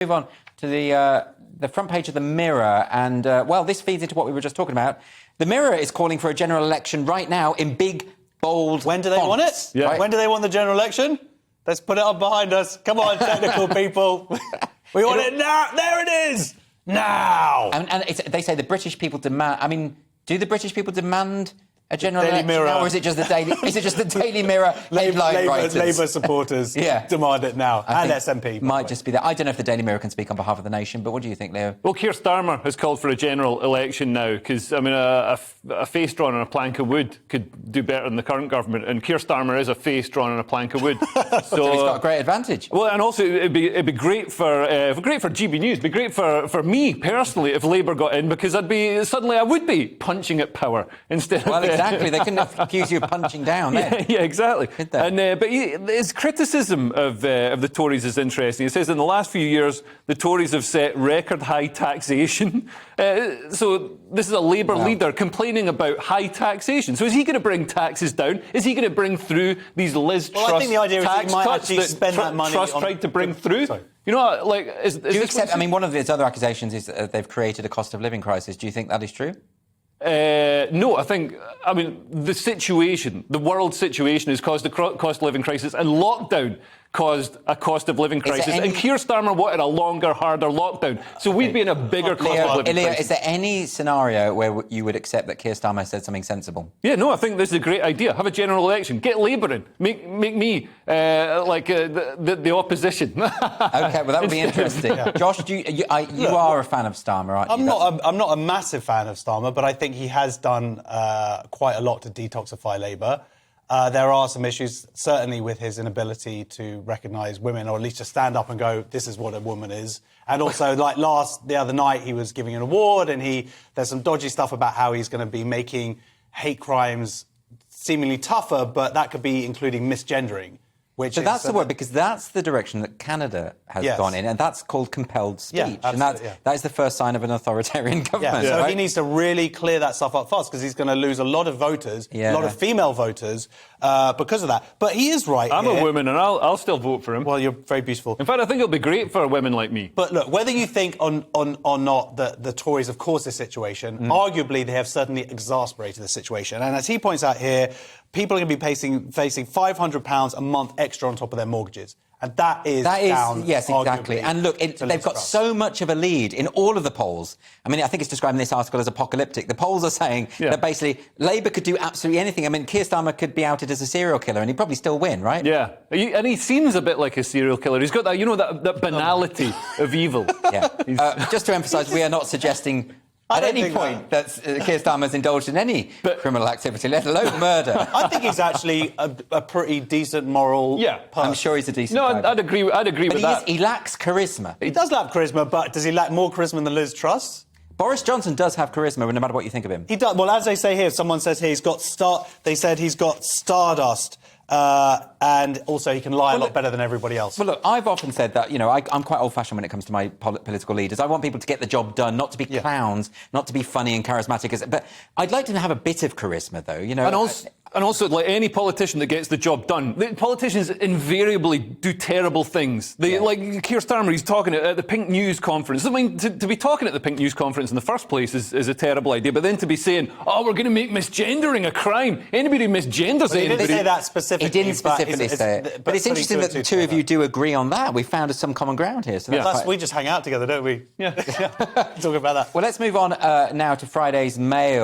Move on to the front page of the Mirror, and well, this feeds into what we were just talking about. The Mirror is calling for a general election right now in big, bold. When do they want it? Yeah. Right. When do they want the general election? Let's put it up behind us. Come on, technical people. We want it now. There it is. Now. And they say the British people demand. I mean, do the British people demand a general Daily election Mirror. now, or is it just the Daily? Is it just the Daily Mirror headline writers? Labour supporters demand it now, and SNP. Might just be that. I don't know if the Daily Mirror can speak on behalf of the nation, but what do you think, Leo? Well, Keir Starmer has called for a general election now because, I mean, a face drawn on a plank of wood could do better than the current government, and Keir Starmer is a face drawn on a plank of wood. So he's got a great advantage. Well, and also it'd be great for GBNews. It'd be great for me personally if Labour got in, because I would be punching at power instead of. Well, exactly. They couldn't accuse you of punching down. Yeah, exactly. But his criticism of the Tories is interesting. He says in the last few years the Tories have set record high taxation. So this is a Labour leader complaining about high taxation. So is he going to bring taxes down? Is he going to bring through these Liz Truss I think the idea tax is he might cuts actually spend that money Truss on... tried to bring through? Sorry. You know, like, do you accept? I mean, one of his other accusations is that they've created a cost of living crisis. Do you think that is true? No, I mean, the world situation has caused a cost of living crisis, and lockdown caused a cost of living crisis. And Keir Starmer wanted a longer, harder lockdown. So we'd be in a bigger cost of living crisis. Is there any scenario where you would accept that Keir Starmer said something sensible? Yeah, no, I think this is a great idea. Have a general election. Get Labour in. Make me the opposition. OK, well, that would be interesting. Josh, you are a fan of Starmer, aren't you? I'm not a massive fan of Starmer, but I think he has done quite a lot to detoxify Labour. There are some issues, certainly with his inability to recognise women, or at least to stand up and go, this is what a woman is. And also, like the other night, he was giving an award, and there's some dodgy stuff about how he's going to be making hate crimes seemingly tougher, but that could be including misgendering. So that's the word, because that's the direction that Canada has gone in, and that's called compelled speech. And that is the first sign of an authoritarian government. So he needs to really clear that stuff up fast, because he's going to lose a lot of voters, a lot of female voters, because of that. But he is right. I'm a woman, and I'll still vote for him. Well, you're very beautiful. In fact, I think it'll be great for women like me. But look, whether you think or not that the Tories have caused this situation, arguably they have certainly exasperated the situation. And as he points out here, people are going to be facing £500 a month extra on top of their mortgages. And that is down, yes, exactly. And look, they've got so much of a lead in all of the polls. I mean, I think it's describing this article as apocalyptic. The polls are saying that basically Labour could do absolutely anything. I mean, Keir Starmer could be outed as a serial killer and he'd probably still win, right? Yeah, and he seems a bit like a serial killer. He's got that, that banality of evil. Yeah. Just to emphasise, we are not suggesting at any point that Keir Starmer's indulged in any criminal activity, let alone murder. I think he's actually a pretty decent moral person. I'm sure he's a decent guy. I'd agree with that. But he lacks charisma. He does lack charisma, but does he lack more charisma than Liz Truss? Boris Johnson does have charisma, no matter what you think of him. He does. Well, as they say here, someone says here they said he's got stardust. And also he can lie a lot better than everybody else. Well, look, I've often said that, I'm quite old-fashioned when it comes to my political leaders. I want people to get the job done, not to be clowns, not to be funny and charismatic. But I'd like to have a bit of charisma, though, And also, like any politician that gets the job done, politicians invariably do terrible things. Like Keir Starmer, he's talking at the Pink News conference. I mean, to be talking at the Pink News conference in the first place is a terrible idea. But then to be saying, we're going to make misgendering a crime. Anybody who misgenders anybody... He didn't say that specifically. He didn't specifically say it. But it's interesting that the two of you do agree on that. We found some common ground here. So we just hang out together, don't we? Yeah. Talk about that. Well, let's move on now to Friday's Mail.